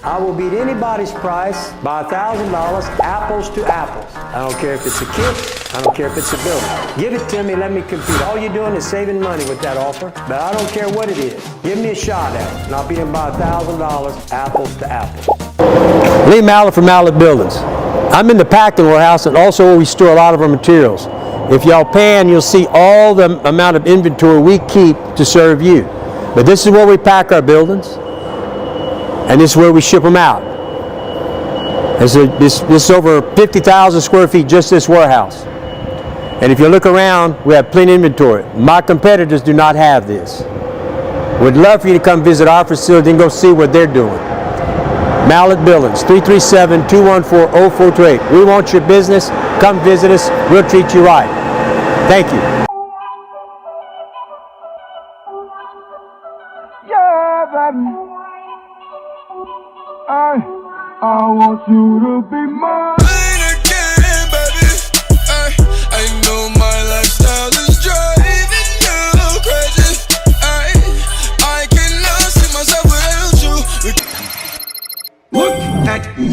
I will beat anybody's price by $1,000, apples to apples. I don't care if it's a kit, I don't care if it's a building. Give it to me, let me compete. All you're doing is saving money with that offer, but I don't care what it is. Give me a shot at it, and I'll beat him by $1,000, apples to apples. Lee Mallett from Mallett Buildings. I'm in the packing warehouse and also where we store a lot of our materials. If y'all pan, you'll see all the amount of inventory we keep to serve you. But this is where we pack our buildings, and this is where we ship them out. This is over 50,000 square feet, just this warehouse. And if you look around, we have plenty of inventory. My competitors do not have this. We'd love for you to come visit our facility and go see what they're doing. Mallett Buildings, 337-214-0428. We want your business. Come visit us. We'll treat you right. Thank you. Yeah, baby. I want you to be mine. Again, baby. I know my lifestyle is driving you crazy. I cannot see myself without you. Look at me.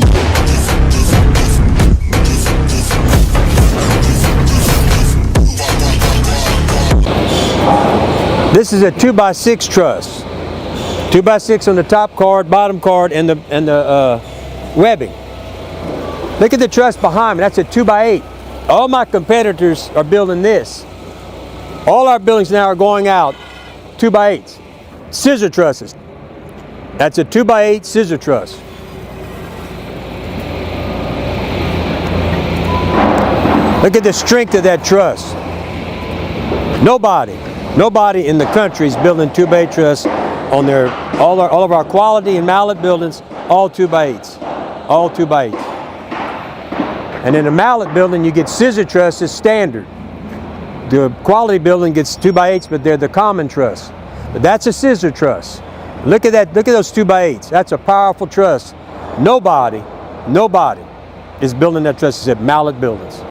This is a 2x6 truss. 2x6 on the top card, bottom card, and the webbing. Look at the truss behind me. That's a 2x8. All my competitors are building this. All our buildings now are going out 2x8s. Scissor trusses. That's a 2x8 scissor truss. Look at the strength of that truss. Nobody in the country is building 2x8 truss on their all of our quality and Mallett buildings, all 2x8s, all 2x8s. And in a Mallett building, you get scissor trusses standard. The quality building gets 2x8s, but they're the common truss. But that's a scissor truss. Look at that. Look at those 2x8s. That's a powerful truss. Nobody is building that truss except Mallett Buildings.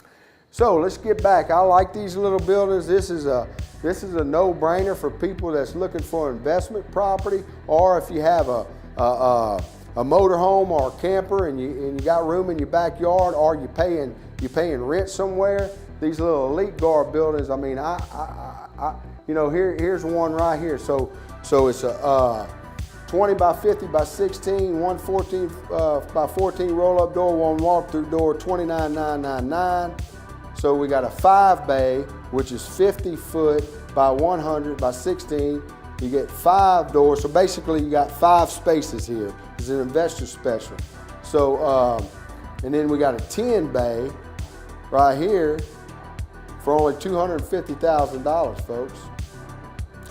So let's get back. I like these little buildings. This is a no-brainer for people that's looking for investment property, or if you have a motorhome or a camper and you got room in your backyard, or you're paying rent somewhere. These little Elite Guard buildings. I mean, here's one right here. So it's a 20 by 50 by 16, 114 by 14 roll-up door, one walk-through door, $29,999. So we got a 5-bay, which is 50 foot by 100 by 16. You get 5 doors, so basically you got 5 spaces here. It's an investor special. So, and then we got a 10-bay right here for only $250,000, folks.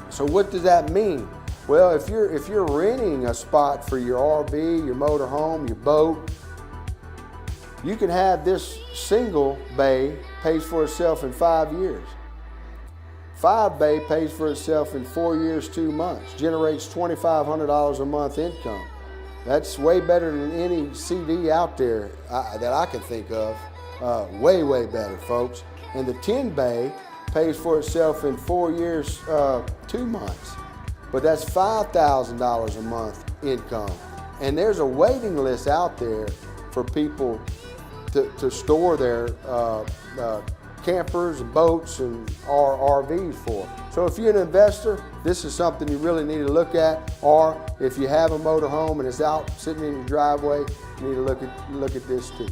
So what does that mean? Well, if you're renting a spot for your RV, your motorhome, your boat, you can have this single bay pays for itself in 5 years. 5-bay pays for itself in 4 years, 2 months, generates $2,500 a month income. That's way better than any CD out there that I can think of. Way better, folks. And the 10-bay pays for itself in 4 years, 2 months. But that's $5,000 a month income. And there's a waiting list out there for people to store their campers and boats and RVs for. So if you're an investor, this is something you really need to look at. Or if you have a motorhome and it's out sitting in your driveway, you need to look at this too.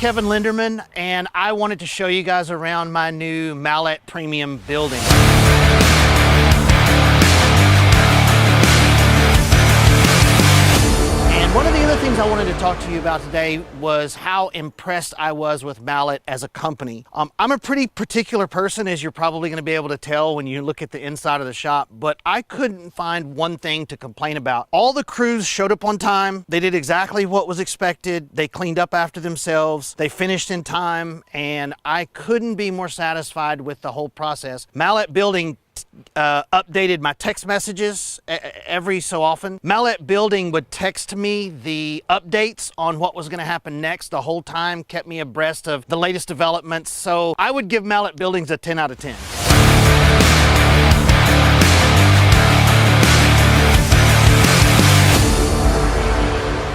Kevin Linderman, and I wanted to show you guys around my new Mallett Premium building. And one of the other things I wanted to talk to you about today was how impressed I was with Mallett as a company. I'm a pretty particular person, as you're probably going to be able to tell when you look at the inside of the shop, but I couldn't find one thing to complain about. All the crews showed up on time. They did exactly what was expected. They cleaned up after themselves. They finished in time, and I couldn't be more satisfied with the whole process. Mallett Building updated my text messages every so often. Mallett Building would text me the updates on what was going to happen next the whole time, kept me abreast of the latest developments. So I would give Mallett Buildings a 10 out of 10.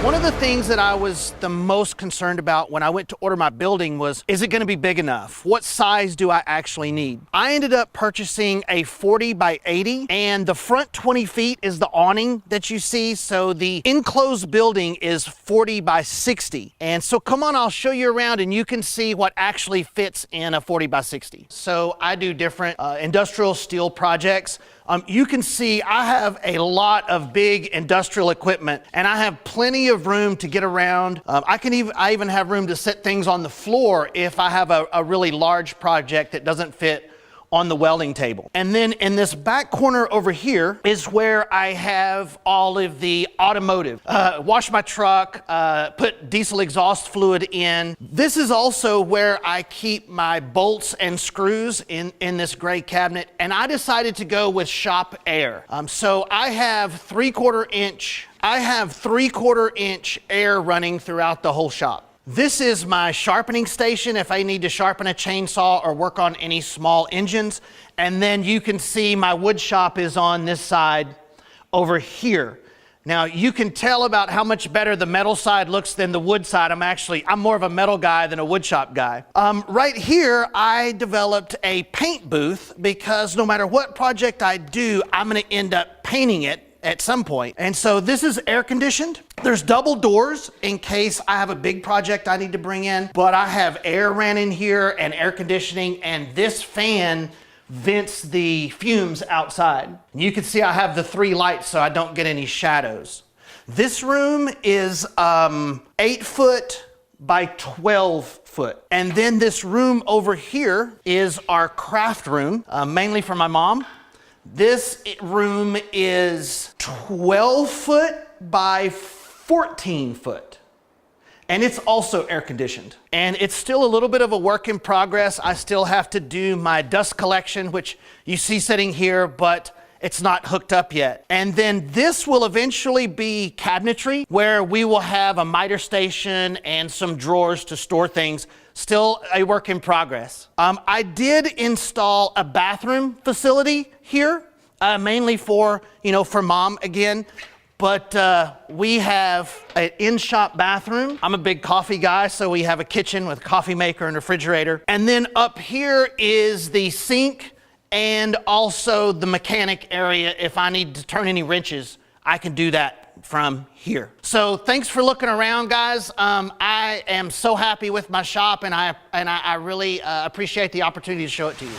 One of the things that I was the most concerned about when I went to order my building was, is it going to be big enough? What size do I actually need? I ended up purchasing a 40 by 80, and the front 20 feet is the awning that you see. So the enclosed building is 40 by 60. And so come on, I'll show you around and you can see what actually fits in a 40 by 60. So I do different industrial steel projects. You can see I have a lot of big industrial equipment, and I have plenty of room to get around. I even have room to set things on the floor if I have a really large project that doesn't fit on the welding table. And then in this back corner over here is where I have all of the automotive. Wash my truck, put diesel exhaust fluid in. This is also where I keep my bolts and screws in this gray cabinet, and I decided to go with shop air. So I have 3/4 inch air running throughout the whole shop. This is my sharpening station if I need to sharpen a chainsaw or work on any small engines. And then you can see my wood shop is on this side over here. Now you can tell about how much better the metal side looks than the wood side. I'm more of a metal guy than a wood shop guy. Right here, I developed a paint booth because no matter what project I do, I'm gonna end up painting it at some point. And so this is air conditioned. There's double doors in case I have a big project I need to bring in, but I have air ran in here and air conditioning, and this fan vents the fumes outside. You can see I have the 3 lights so I don't get any shadows. This room is 8 foot by 12 foot. And then this room over here is our craft room, mainly for my mom. This room is 12 foot by 14 foot. And it's also air conditioned. And it's still a little bit of a work in progress. I still have to do my dust collection, which you see sitting here, but it's not hooked up yet. And then this will eventually be cabinetry, where we will have a miter station and some drawers to store things. Still a work in progress. I did install a bathroom facility here, mainly for mom again. But we have an in-shop bathroom. I'm a big coffee guy, so we have a kitchen with a coffee maker and refrigerator. And then up here is the sink and also the mechanic area. If I need to turn any wrenches, I can do that from here. So thanks for looking around, guys. I am so happy with my shop, and I really appreciate the opportunity to show it to you.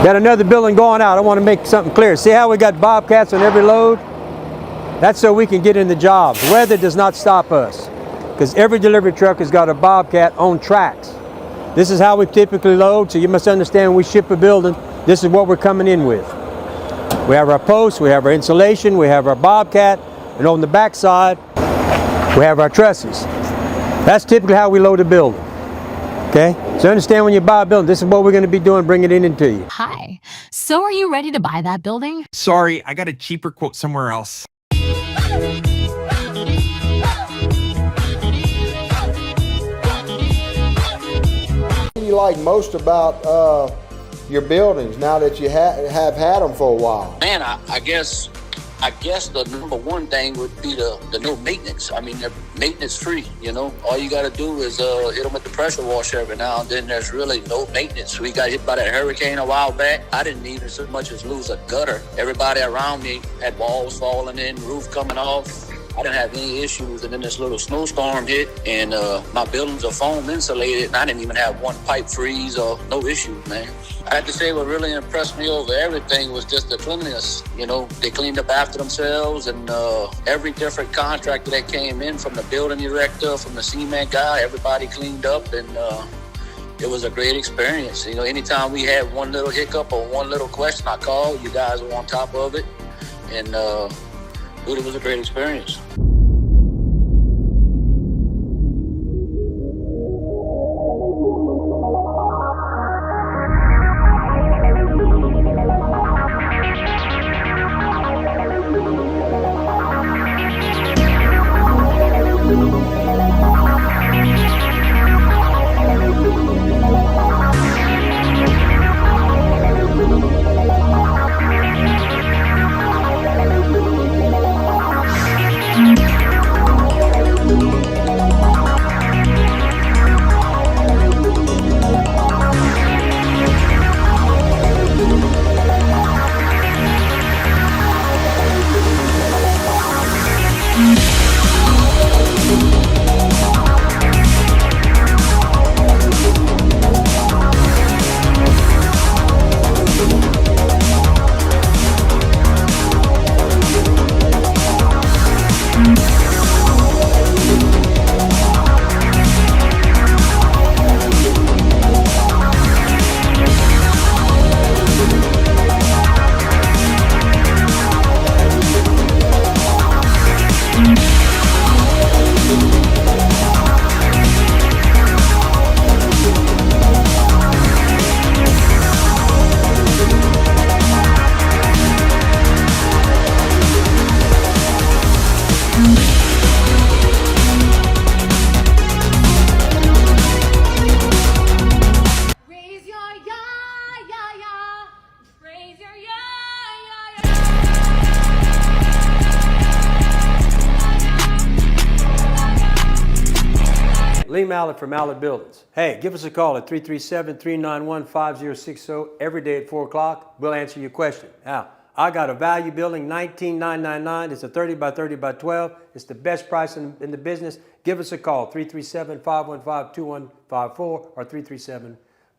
Got another building going out. I want to make something clear. See how we got bobcats on every load? That's so we can get in the jobs. Weather does not stop us, because every delivery truck has got a bobcat on tracks. This is how we typically load, so you must understand when we ship a building, this is what we're coming in with. We have our posts, we have our insulation, we have our bobcat, and on the back side, we have our trusses. That's typically how we load a building. Okay? So understand when you buy a building, this is what we're going to be doing, bringing it into you. Hi. So are you ready to buy that building? Sorry, I got a cheaper quote somewhere else. What do you like most about your buildings now that you have had them for a while? Man, I guess the number one thing would be the no maintenance. I mean, they're maintenance free, you know. All you got to do is hit them with the pressure washer every now and then. There's really no maintenance. We got hit by that hurricane a while back. I didn't even so much as lose a gutter. Everybody around me had walls falling in, roof coming off. I didn't have any issues, and then this little snowstorm hit, and my buildings are foam insulated, and I didn't even have one pipe freeze or no issues, man. I have to say what really impressed me over everything was just the cleanliness. You know, they cleaned up after themselves, and every different contractor that came in, from the building director, from the cement guy, everybody cleaned up, and it was a great experience. You know, anytime we had one little hiccup or one little question, I called. You guys were on top of it, and it was a great experience. Lee Mallett from Mallett Buildings. Hey, give us a call at 337-391-5060 every day at 4 o'clock. We'll answer your question. Now, I got a value building, $19,999. It's a 30 by 30 by 12. It's the best price in the business. Give us a call, 337-515-2154 or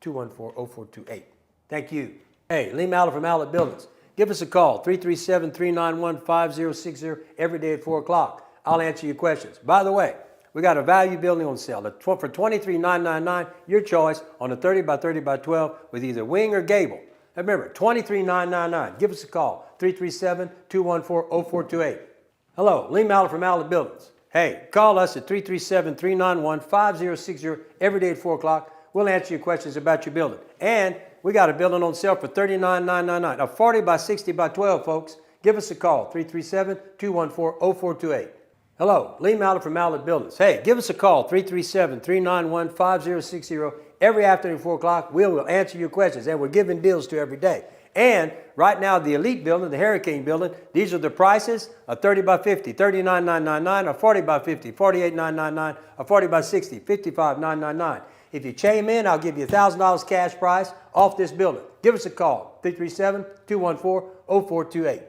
337-214-0428. Thank you. Hey, Lee Mallett from Mallett Buildings. Give us a call, 337-391-5060 every day at 4 o'clock. I'll answer your questions. By the way, we got a value building on sale for $23,999, your choice, on a 30 by 30 by 12 with either wing or gable. And remember, $23,999. Give us a call, 337-214-0428. Hello, Lee Mallett from Mallett Buildings. Hey, call us at 337-391-5060 every day at 4 o'clock. We'll answer your questions about your building. And we got a building on sale for $39,999, a 40 by 60 by 12, folks. Give us a call, 337-214-0428. Hello, Lee Mallett from Mallett Buildings. Hey, give us a call, 337-391-5060 every afternoon at 4 o'clock. We will answer your questions, and we're giving deals to every day. And right now, the Elite Building, the Hurricane Building, these are the prices: a 30 by 50, $39,999, a 40 by 50, $48,999, a 40 by 60, $55,999. If you chime in, I'll give you $1,000 cash price off this building. Give us a call, 337-214-0428.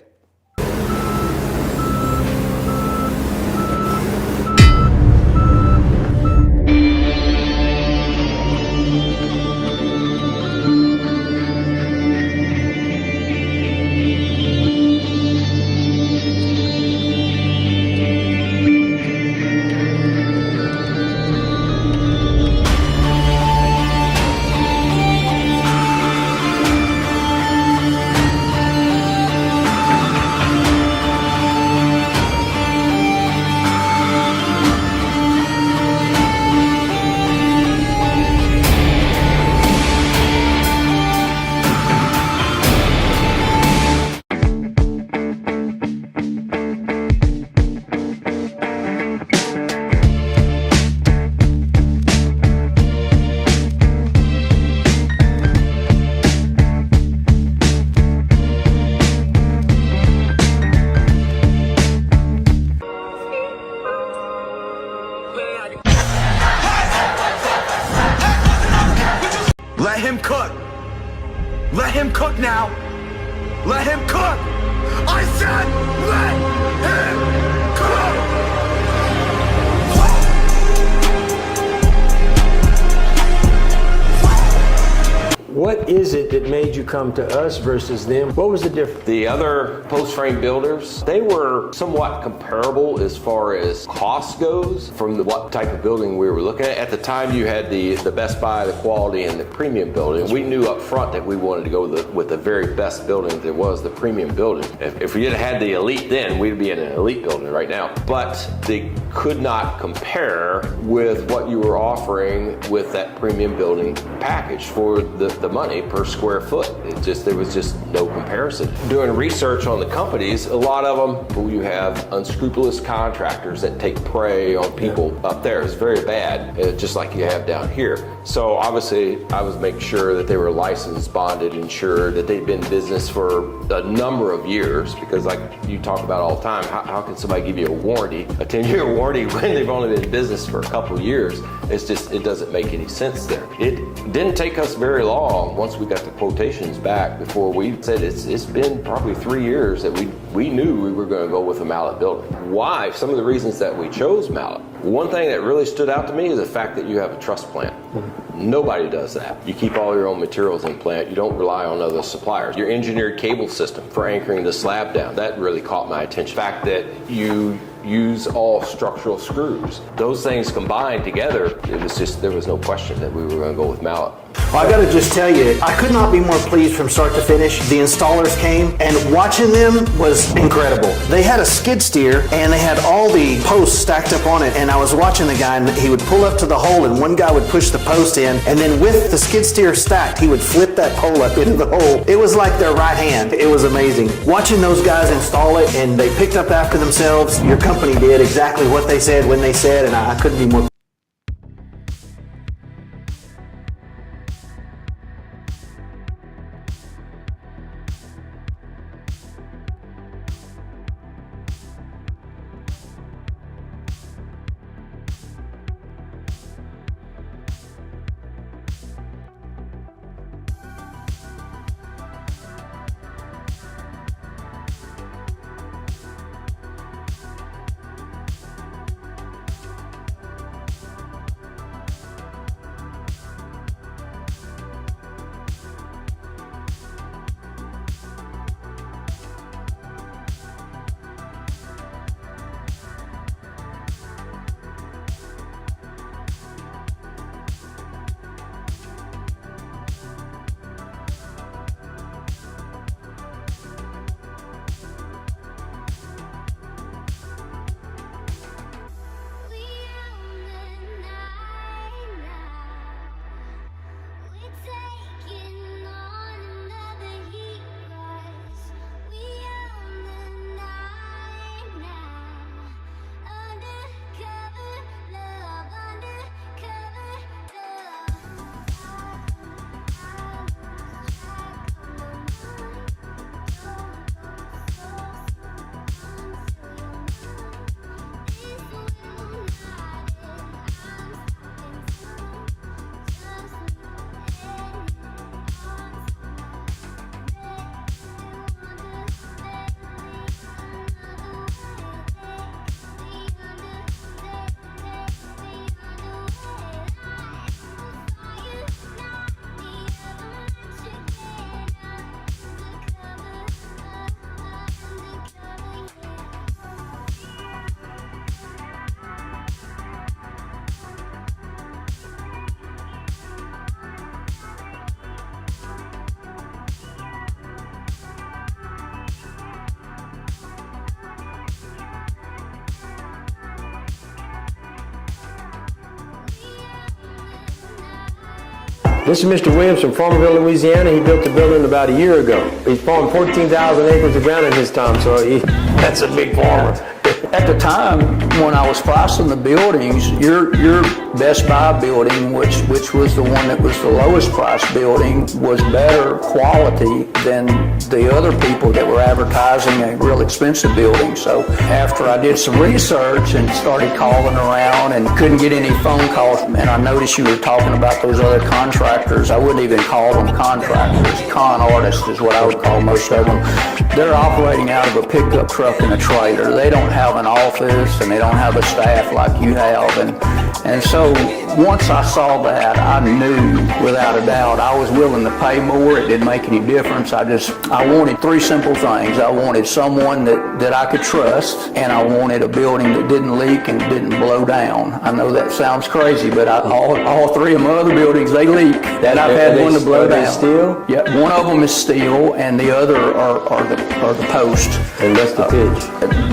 made you come to us versus them? What was the difference? The other post frame builders, they were somewhat comparable as far as cost goes from what type of building we were looking at. At the time, you had the Best Buy, the quality, and the premium building. We knew up front that we wanted to go with the very best building that was the premium building. If we had had the elite then, we'd be in an elite building right now. But they could not compare with what you were offering with that premium building package for the money per square foot. There was just no comparison. Doing research on the companies, a lot of them, you have unscrupulous contractors that take prey on people up there. It's very bad, just like you have down here. So obviously, I was making sure that they were licensed, bonded, insured, that they'd been in business for a number of years, because like you talk about all the time, how can somebody give you a warranty, a 10-year warranty, when they've only been in business for a couple of years? It doesn't make any sense there. It didn't take us very long once we got the quotations back before we said it's been probably 3 years that we knew we were going to go with a Mallett building. Why? Some of the reasons that we chose Mallett. One thing that really stood out to me is the fact that you have a truss plant. Nobody does that. You keep all your own materials in plant. You don't rely on other suppliers. Your engineered cable system for anchoring the slab down, that really caught my attention. The fact that you use all structural screws. Those things combined together, there was no question that we were going to go with Mallett. Well, I gotta just tell you, I could not be more pleased from start to finish. The installers came, and watching them was incredible. They had a skid steer, and they had all the posts stacked up on it, and I was watching the guy, and he would pull up to the hole, and one guy would push the post in, and then with the skid steer stacked, he would flip that pole up into the hole. It was like their right hand. It was amazing. Watching those guys install it, and they picked up after themselves. Your company did exactly what they said when they said, and I couldn't be more. This is Mr. Williams from Farmerville, Louisiana. He built the building about a year ago. He farmed 14,000 acres of ground in his time, so that's a big farmer. At the time when I was pricing the buildings, your Best Buy building, which was the one that was the lowest price building, was better quality than the other people that were advertising a real expensive building. So after I did some research and started calling around and couldn't get any phone calls, and I noticed you were talking about those other contractors, I wouldn't even call them contractors. Con artists is what I would call most of them. they're operating out of a pickup truck and a trailer. They don't have an office and they don't have a staff like you have. And so once I saw that, I knew without a doubt I was willing to pay more. It didn't make any difference. I wanted three simple things. I wanted someone that I could trust, and I wanted a building that didn't leak and didn't blow down. I know that sounds crazy, but all three of my other buildings, they leak. That I've had one to blow down. Steel? Yeah, one of them is steel, and the other are the posts. And what's the pitch?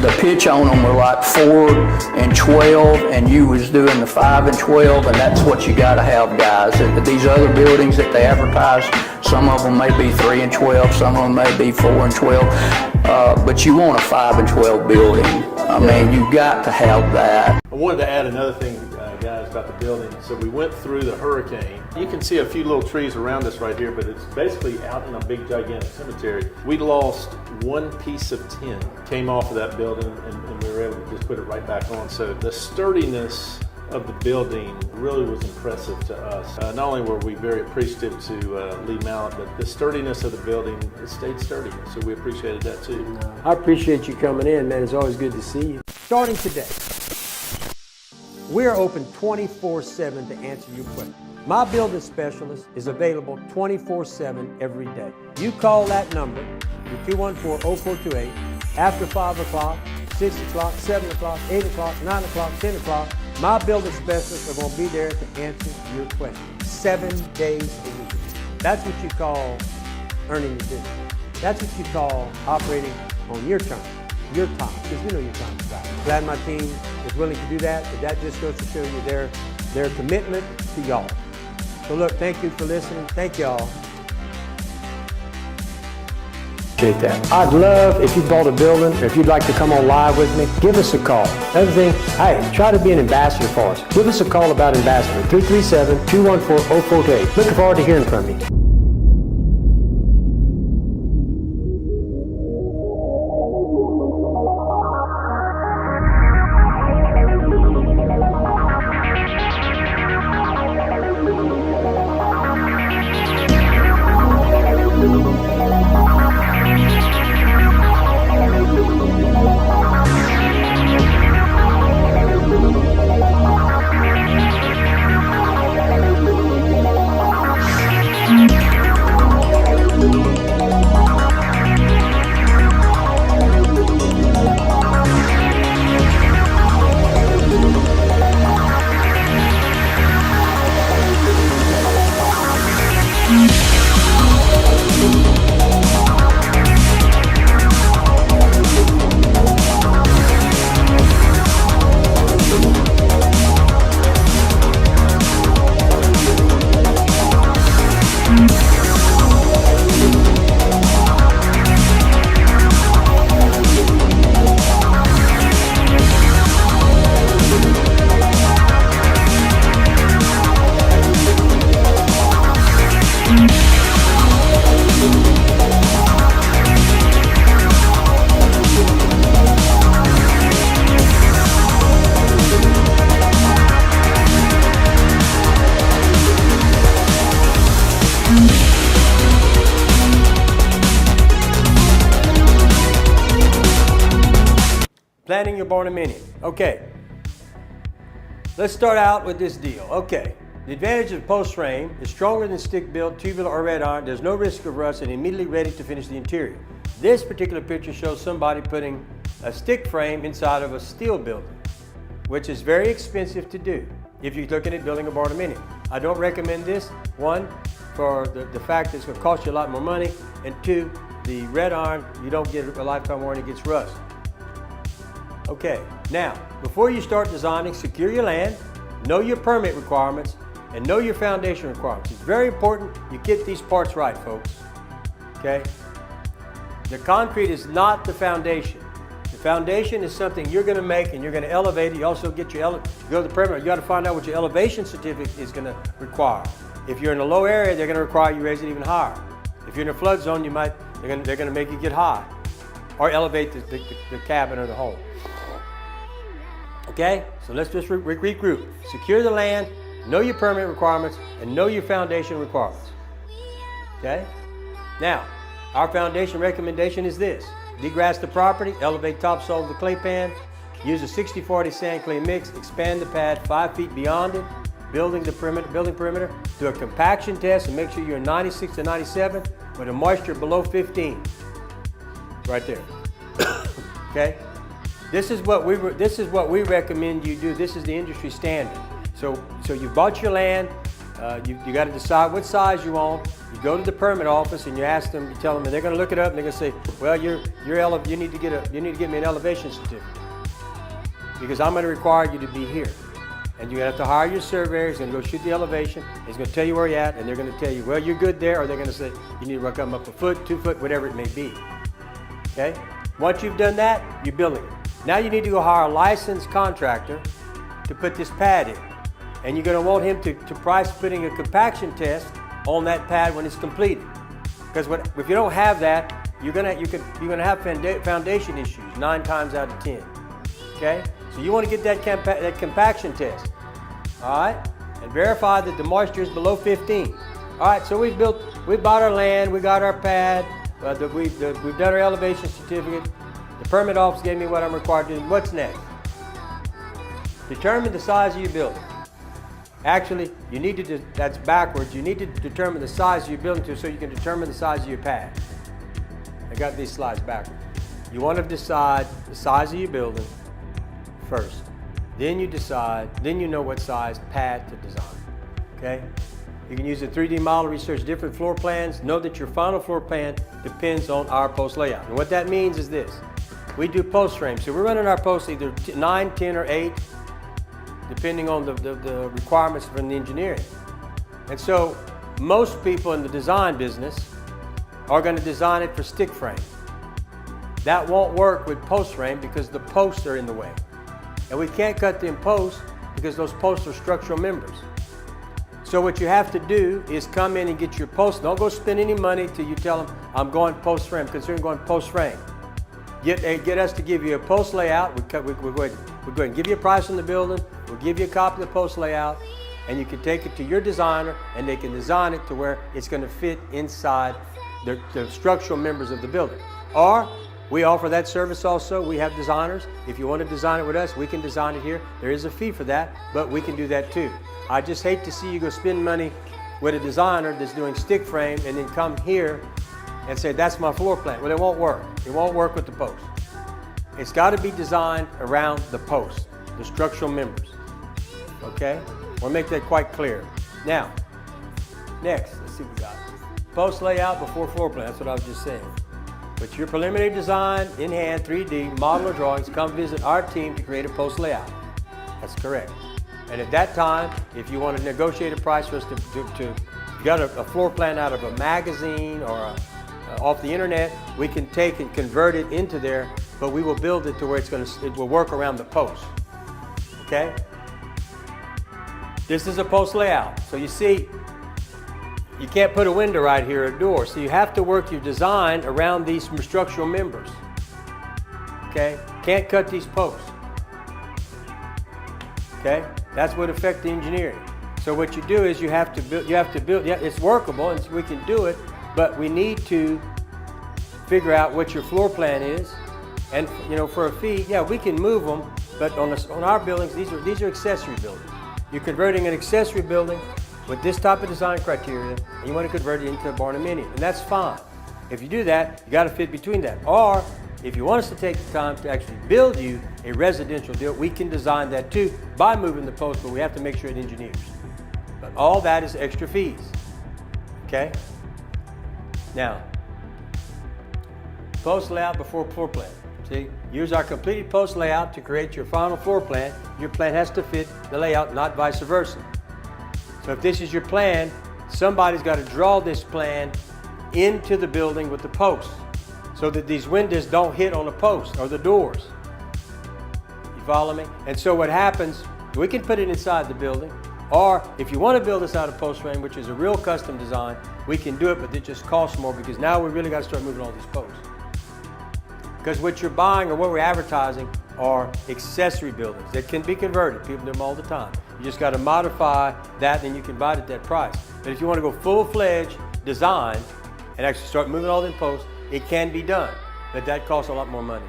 The pitch on them were like 4 and 12, and you was doing the 5 and 12, and that's what you got to have, guys. These other buildings that they advertise, some of them may be 3 and 12, some of them may be 4 and 12, but you want a 5 and 12 building. I mean, you got to have that. I wanted to add another thing, guys, about the building. So we went through the hurricane. You can see a few little trees around us right here, but it's basically out in a big, gigantic cemetery. We lost one piece of tin, came off of that building, and we were able to just put it right back on. So the sturdiness of the building really was impressive to us. Not only were we very appreciative to Lee Mallett, but the sturdiness of the building, it stayed sturdy. So we appreciated that too. I appreciate you coming in, man. It's always good to see you. Starting today, we are open 24/7 to answer your questions. My building specialist is available 24/7 every day. You call that number, 214-0428, after 5 o'clock, 6 o'clock, 7 o'clock, 8 o'clock, 9 o'clock, 10 o'clock. My building specialists are going to be there to answer your questions 7 days a week. That's what you call earning your business. That's what you call operating on your terms, your time, because we know your time is valuable. Glad my team is willing to do that, but that just goes to show you their commitment to y'all. So look, thank you for listening. Thank y'all. Appreciate that. I'd love if you bought a building or if you'd like to come on live with me, give us a call. Another thing, hey, try to be an ambassador for us. Give us a call about ambassador, 337-214-0428. Looking forward to hearing from you. Planning your barnuminium. Okay, let's start out with this deal. Okay, the advantage of the post frame is stronger than stick-built, tubular, or red iron. There's no risk of rust and immediately ready to finish the interior. This particular picture shows somebody putting a stick frame inside of a steel building, which is very expensive to do if you're looking at building a barnuminium. I don't recommend this. One, for the fact that it's going to cost you a lot more money, and two, the red iron, you don't get a lifetime warranty, it gets rust. Okay, now, before you start designing, secure your land, know your permit requirements, and know your foundation requirements. It's very important you get these parts right, folks, okay? The concrete is not the foundation. The foundation is something you're gonna make and you're gonna elevate it. You also get your, go to the permit, you gotta find out what your elevation certificate is gonna require. If you're in a low area, they're gonna require you raise it even higher. If you're in a flood zone, they're gonna make you get high or elevate the cabin or the home. Okay, so let's just regroup. Secure the land, know your permit requirements, and know your foundation requirements. Okay? Now, Our foundation recommendation is this. Degrass the property, elevate topsoil of the clay pan, use a 60-40 sand clay mix, expand the pad 5 feet beyond it, building perimeter, do a compaction test and make sure you're 96 to 97 with a moisture below 15. Right there. Okay? This is what we recommend you do. This is the industry standard. So you bought your land, you got to decide what size you want. You go to the permit office and you ask them, you tell them, and they're going to look it up and they're going to say, well, you need to get me an elevation certificate because I'm going to require you to be here. And you have to hire your surveyor. He's going to go shoot the elevation. He's going to tell you where you're at, and they're going to tell you, well, you're good there, or they're going to say you need to come up a foot, 2 foot, whatever it may be. Okay? Once you've done that, you're building it. Now you need to go hire a licensed contractor to put this pad in. And you're going to want him to price putting a compaction test on that pad when it's completed. Because if you don't have that, you're going to have foundation issues 9 times out of 10. Okay? So you want to get that compaction test. All right? And verify that the moisture is below 15. All right, so we bought our land, we got our pad, we've done our elevation certificate. The permit office gave me what I'm required to do. What's next? Determine the size of your building. Actually, you need to that's backwards. You need to determine the size of your building so you can determine the size of your pad. I got these slides backwards. You want to decide the size of your building first. Then you know what size pad to design. Okay? You can use a 3D model, research different floor plans. Know that your final floor plan depends on our post layout. And what that means is this. We do post frames. So we're running our posts either 9, 10, or 8, depending on the requirements from the engineering. And so most people in the design business are going to design it for stick frame. That won't work with post frame because the posts are in the way. And we can't cut them posts because those posts are structural members. So what you have to do is come in and get your posts. Don't go spend any money till you tell them, I'm going post frame. Consider going post frame. Get us to give you a post layout. We'll go ahead and give you a price on the building. We'll give you a copy of the post layout, and you can take it to your designer, and they can design it to where it's going to fit inside the structural members of the building. Or we offer that service also. We have designers. If you want to design it with us, we can design it here. There is a fee for that, but we can do that too. I just hate to see you go spend money with a designer that's doing stick frame and then come here and say, that's my floor plan. Well, it won't work. It won't work with the post. It's got to be designed around the post, the structural members. Okay? We'll make that quite clear. Now, next, let's see what we got. Post layout before floor plan. That's what I was just saying. With your preliminary design in hand, 3D, model or drawings, come visit our team to create a post layout. That's correct. And at that time, if you want to negotiate a price for us to get a floor plan out of a magazine or off the internet, we can take and convert it into there, but we will build it to where it will work around the post. Okay? This is a post layout. So you see, you can't put a window right here or a door. So you have to work your design around these structural members. Okay? Can't cut these posts. Okay? That's what affects the engineering. So what you do is you have to build, yeah, it's workable and we can do it, but we need to figure out what your floor plan is. And for a fee, yeah, we can move them, but on our buildings, these are accessory buildings. You're converting an accessory building with this type of design criteria, and you want to convert it into a barnuminium, and that's fine. If you do that, you got to fit between that. Or if you want us to take the time to actually build you a residential deal, we can design that too by moving the post, but we have to make sure it engineers. But all that is extra fees. Okay? Now, post layout before floor plan. See, use our completed post layout to create your final floor plan. Your plan has to fit the layout, not vice versa. So if this is your plan, somebody's got to draw this plan into the building with the posts so that these windows don't hit on the post or the doors. You follow me? And so what happens, we can put it inside the building, or if you want to build this out of post frame, which is a real custom design, we can do it, but it just costs more because now we really got to start moving all these posts. Because what you're buying or what we're advertising are accessory buildings that can be converted. People do them all the time. You just got to modify that and you can buy it at that price. But if you want to go full-fledged design, and actually start moving all them posts, it can be done, but that costs a lot more money.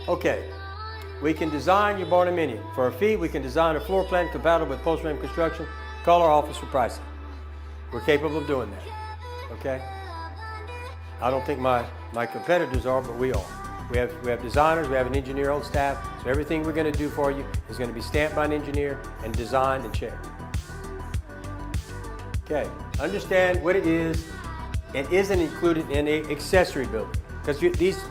Okay, we can design your barn dominium. For a fee, we can design a floor plan compatible with post-frame construction. Call our office for pricing. We're capable of doing that, okay? I don't think my competitors are, but we are. We have designers, we have an engineer on staff, so everything we're going to do for you is going to be stamped by an engineer and designed and checked. Okay, understand what it is and isn't included in an accessory building. Because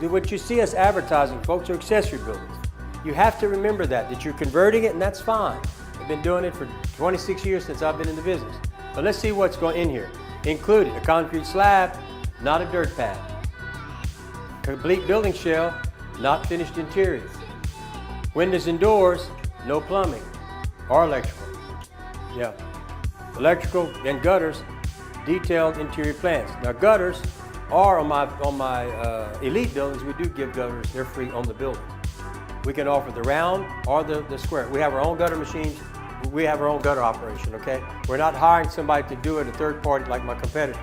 what you see us advertising, folks, are accessory buildings. You have to remember that you're converting it, and that's fine. I've been doing it for 26 years since I've been in the business. But let's see what's going in here. Included a concrete slab, not a dirt pad. Complete building shell, not finished interior. Windows and doors, no plumbing or electrical. Yeah. Electrical and gutters, detailed interior plans. Now gutters are on my elite buildings, we do give gutters, they're free on the buildings. We can offer the round or the square. We have our own gutter machines, we have our own gutter operation, okay? We're not hiring somebody to do it, a third party like my competitors.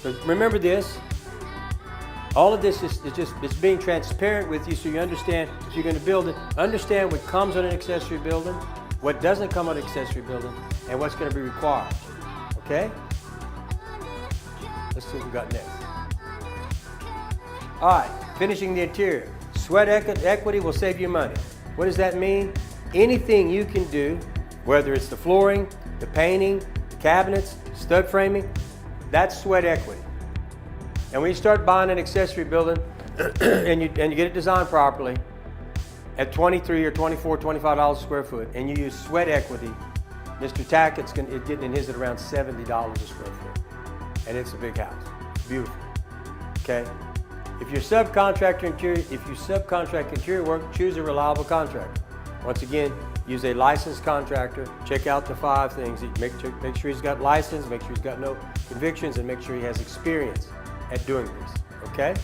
So remember this, all of this is just being transparent with you so you understand if you're going to build it, understand what comes on an accessory building, what doesn't come on an accessory building, and what's going to be required, okay? Let's see what we got next. All right, finishing the interior. Sweat equity will save you money. What does that mean? Anything you can do, whether it's the flooring, the painting, the cabinets, stud framing, that's sweat equity. And when you start buying an accessory building and you get it designed properly at $23 or $24, $25 a square foot, and you use sweat equity, Mr. Tackett's getting in his at around $70 a square foot. And it's a big house. It's beautiful. Okay? If you subcontract interior work, choose a reliable contractor. Once again, use a licensed contractor. Check out the 5 things. Make sure he's got license, make sure he's got no convictions, and make sure he has experience at doing this. Okay?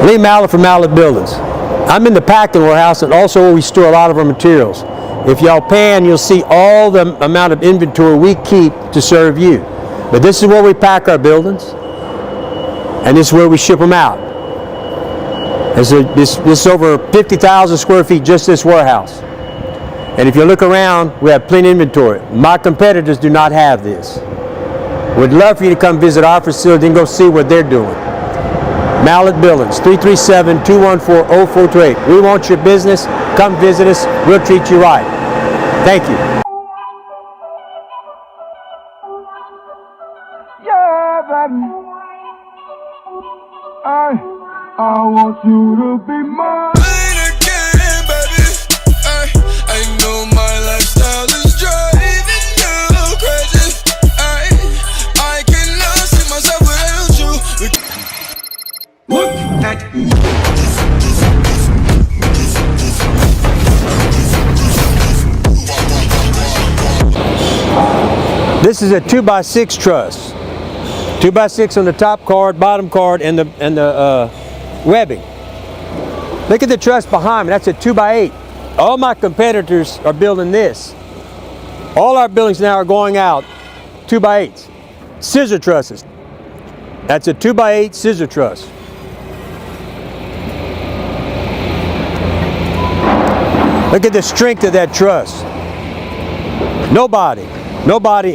Lee Mallett from Mallett Buildings. I'm in the packing warehouse and also where we store a lot of our materials. If y'all pan, you'll see all the amount of inventory we keep to serve you. But this is where we pack our buildings, and this is where we ship them out. This is over 50,000 square feet, just this warehouse. And if you look around, we have plenty of inventory. My competitors do not have this. We'd love for you to come visit our facility and go see what they're doing. Mallett Buildings, 337-214-0428. We want your business. Come visit us. We'll treat you right. Thank you. Yeah, baby. I want you to be mine. Again, baby. I know my lifestyle is driving you crazy. I cannot see myself without you. Look at This is a 2x6 truss. 2x6 on the top card, bottom card, and the webbing. Look at the truss behind me. That's a 2x8. All my competitors are building this. All our buildings now are going out 2x8s. Scissor trusses. That's a 2x8 scissor truss. Look at the strength of that truss. Nobody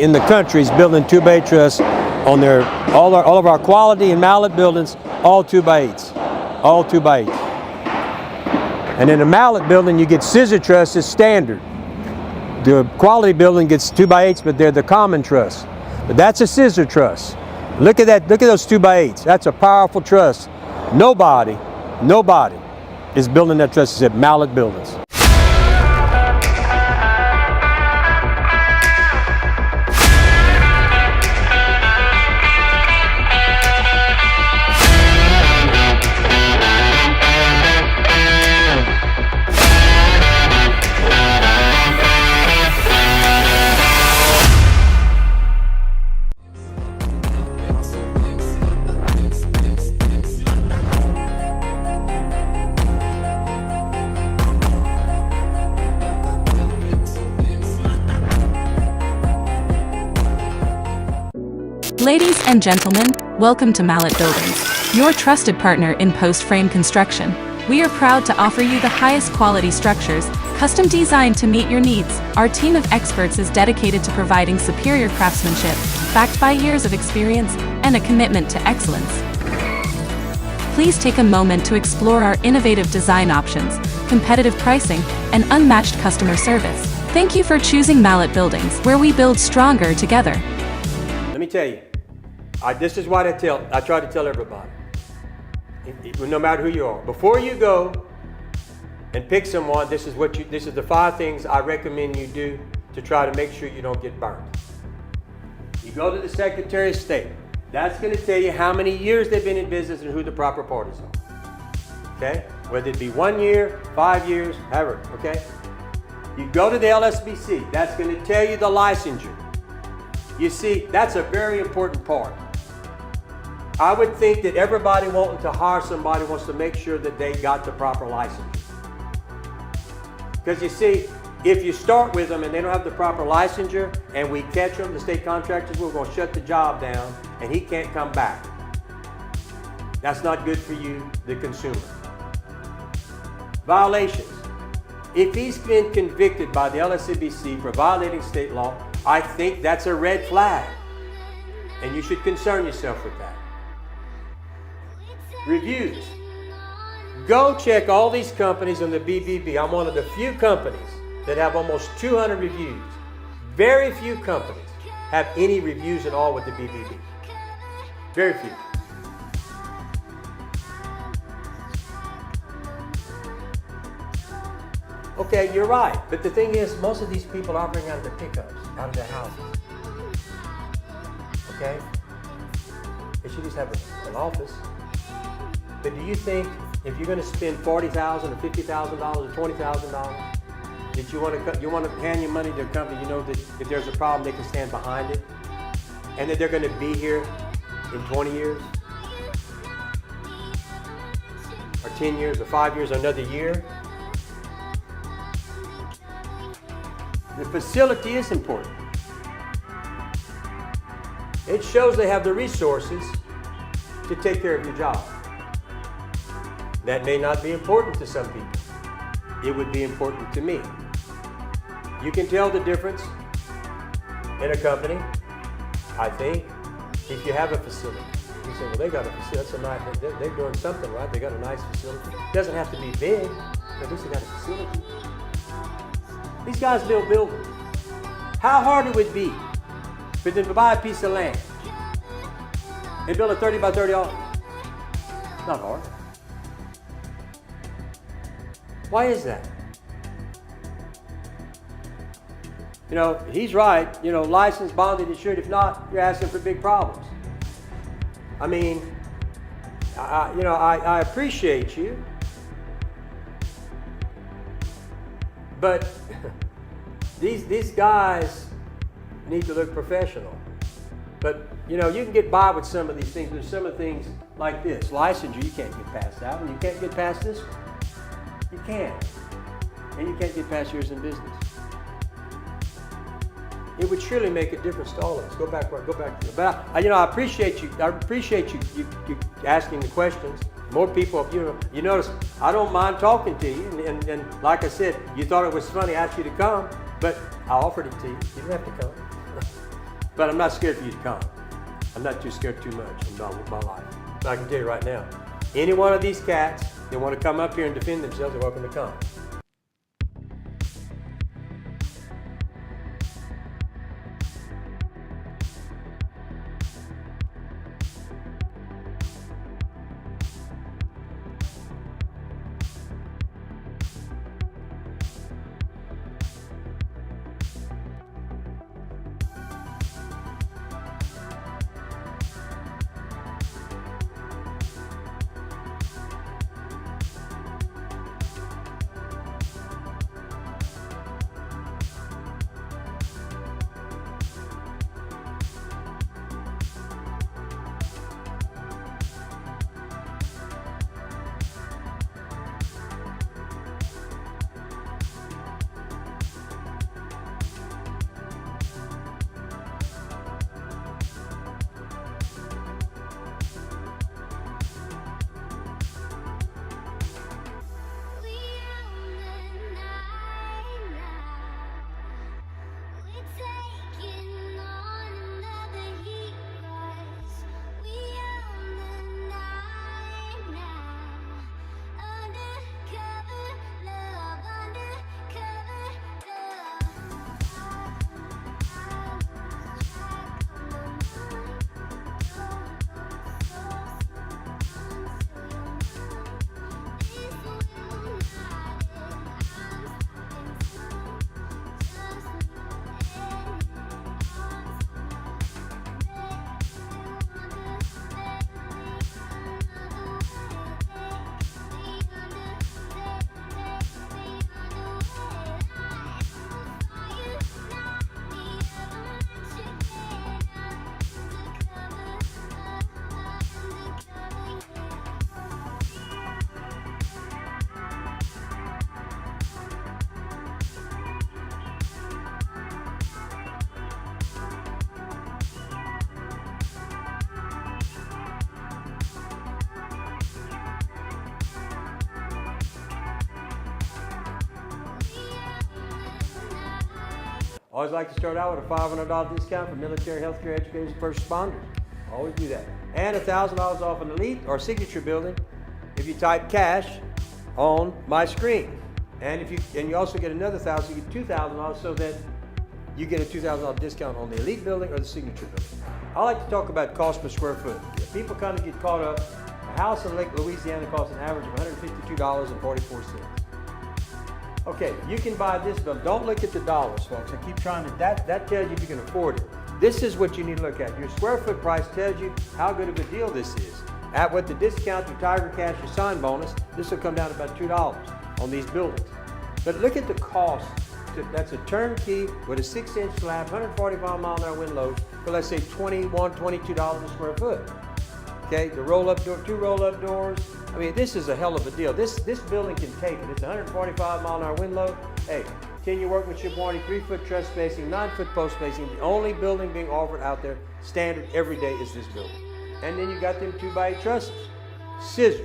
in the country is building 2x8 truss on their all of our quality and Mallett buildings, all 2x8s, all 2x8s. And in a Mallett building, you get scissor trusses standard. The quality building gets 2x8s, but they're the common truss. But that's a scissor truss. Look at that. Look at those 2x8s. That's a powerful truss. Nobody is building that truss except Mallett buildings. Ladies and gentlemen, welcome to Mallett Buildings, your trusted partner in post-frame construction. We are proud to offer you the highest quality structures, custom designed to meet your needs. Our team of experts is dedicated to providing superior craftsmanship, backed by years of experience and a commitment to excellence. Please take a moment to explore our innovative design options, competitive pricing, and unmatched customer service. Thank you for choosing Mallett Buildings, where we build stronger together. Let me tell you, this is what I try to tell everybody, no matter who you are. Before you go and pick someone, this is the 5 things I recommend you do to try to make sure you don't get burned. You go to the Secretary of State. That's going to tell you how many years they've been in business and who the proper parties are. Okay? Whether it be 1 year, 5 years, however, okay? You go to the LSBC. That's going to tell you the licensure. You see, that's a very important part. I would think that everybody wanting to hire somebody wants to make sure that they got the proper licensure. Because you see, if you start with them and they don't have the proper licensure and we catch them, the state contractors, we're going to shut the job down and he can't come back. That's not good for you, the consumer. Violations. If he's been convicted by the LSBC for violating state law, I think that's a red flag, and you should concern yourself with that. Reviews. Go check all these companies on the BBB. I'm one of the few companies that have almost 200 reviews. Very few companies have any reviews at all with the BBB. Very few. Okay, you're right. But the thing is, most of these people are operating out of their pickups, out of their houses. Okay? They should just have an office. But do you think if you're going to spend $40,000 or $50,000 or $20,000, that you want to hand your money to a company, you know that if there's a problem, they can stand behind it, and that they're going to be here in 20 years, or 10 years, or 5 years, or another year? The facility is important. It shows they have the resources to take care of your job. That may not be important to some people. It would be important to me. You can tell the difference in a company, I think, if you have a facility. You say, well, they got a facility, that's a nice, they're doing something right, they got a nice facility. It doesn't have to be big, but at least they got a facility. These guys build buildings. How hard it would be for them to buy a piece of land and build a 30 by 30 office? Not hard. Why is that? You know, he's right. You know, licensed, bonded, insured. If not, you're asking for big problems. I mean, I appreciate you, but these guys need to look professional. But you know, you can get by with some of these things. There's some of the things like this. Licensure, you can't get past that one. You can't get past this one. You can't. And you can't get past yours in business. It would surely make a difference to all of us. Go back to it. But I appreciate you. I appreciate you asking the questions. More people, you notice I don't mind talking to you. And like I said, you thought it was funny. I asked you to come, but I offered it to you. You didn't have to come. But I'm not scared for you to come. I'm not too scared too much about my life. But I can tell you right now, any one of these cats that want to come up here and defend themselves are welcome to come. Always like to start out with a $500 discount for military, healthcare, educators, and first responders. Always do that. And $1,000 off an elite or signature building if you type cash on my screen. And you also get another $1,000, you get $2,000 so that you get a $2,000 discount on the elite building or the signature building. I like to talk about cost per square foot. People kind of get caught up. A house in Lake Louisiana costs an average of $152.44. Okay, you can buy this building. Don't look at the dollars, folks. I keep trying to, that tells you if you can afford it. This is what you need to look at. Your square foot price tells you how good of a deal this is. At what the discount, your Tiger Cash, your sign bonus, this will come down to about $2 on these buildings. But look at the cost. That's a turnkey with a 6-inch slab, 145 mile an hour wind load for let's say $21, $22 a square foot. Okay, the roll-up door, 2 roll-up doors. I mean, this is a hell of a deal. This building can take it. It's 145 mile an hour wind load. Hey, 10-year workmanship warranty, 3-foot truss spacing, 9-foot post spacing. The only building being offered out there standard every day is this building. And then you got them 2x8 trusses, scissors.